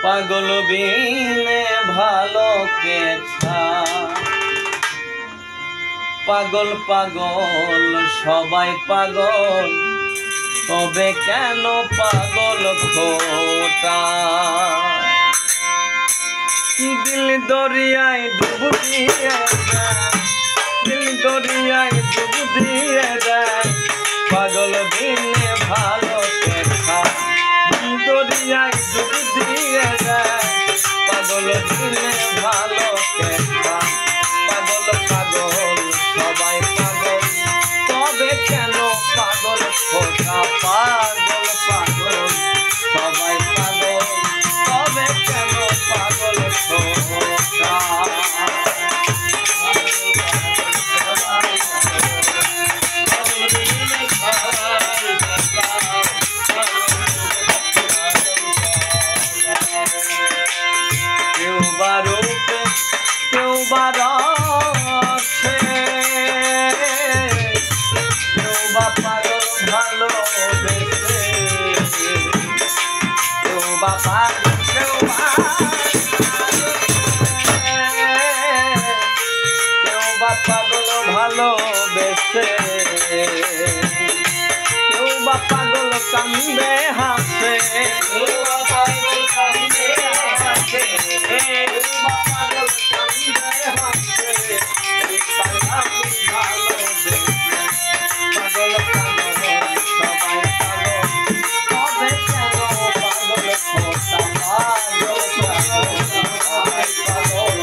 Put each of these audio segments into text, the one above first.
পাগল বিনে ভালো কে পাগল পাগল সবাই পাগল, তবে কেন পাগল খোটা? দিল দরিয়ায় ডুব দিয়ে যায়, দিল দরিয়ায় ডুব দিয়ে যায়, পাগল বিনে ভালো কে দিল দরিয়ায় ডুব দিয়ে যায়, পাগল বিনে ভালো কে পাগল পাগল সবাই পাগল, তবে কেন পাগল খোটা? পাগল পাগল সবাই পাগল, তবে কেন পাগল খোটা? কেউ বা রূপে কেউ বা রসে, কেউ বা পাগল ভালোবেসে, কেউ বা পাগল কেউ বা পাগল ভালোবেসে, কেউ বা পাগল কান্দে হাসে, কেউ বা পাগল কান্দে হাসে, কেউ বা পাগল কান্দে হাসে, ভালোবেসে পাগল পাগল সবাই পাগল, তবে কেন পাগল খোটা? পাগল পাগল সবাই পাগল,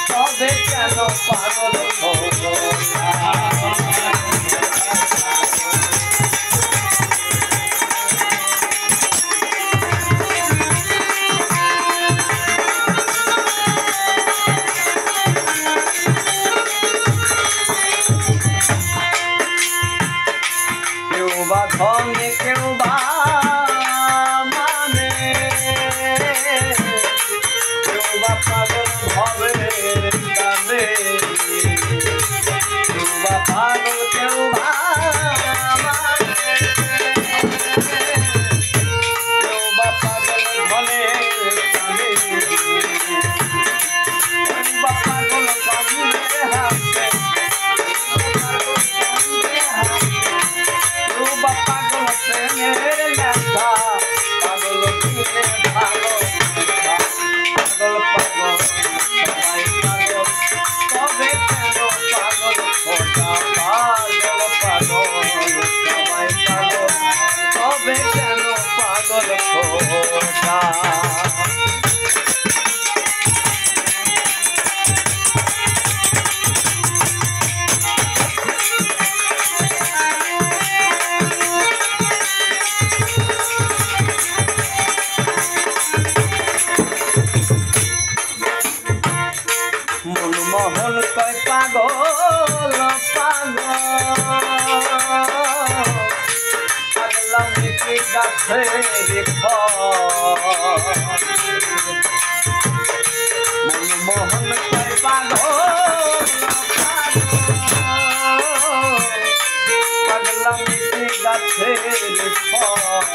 তবে কেন পাগল খোটা? কেউ বা ধনে কেউ বা মানে, কেউ বা পাগল ভবের টানে, কেউ বা পাগল কেউ বা মানে, কেউ বা পাগল ধনের টানে, কেউ বা পাগল কান্দে হাসে, পাগল প্রেমের লেখা, পাগল বিনে ভালো, পাগল পাগল সবাই পাগল, তবে কেন পাগল খোটা? পাগল পাগল সবাই পাগল, তবে কেন পাগল খোটা? মনমোহন কয় পাগল পাগল, পাগলামি কি গাছের ফল? মনমোহন কয় পাগল পাগলামি কি গাছের ফল?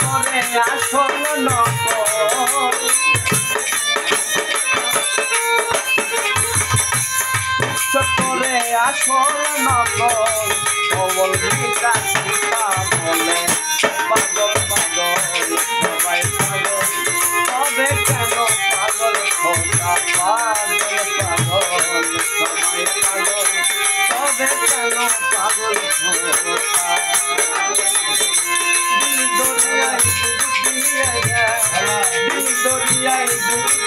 করে আসল নকল, করে আসল নকল, কবল বিকাশ বলে পাগল পাগল সবাই পাগল, তবে কেন পাগল খোটা? পাগল পাগল সবাই পাগল, তবে কেন পাগল খোটা? দিল দরিয়ায় ডুব দিয়ে যায়, দিল দরিয়ায় ডুব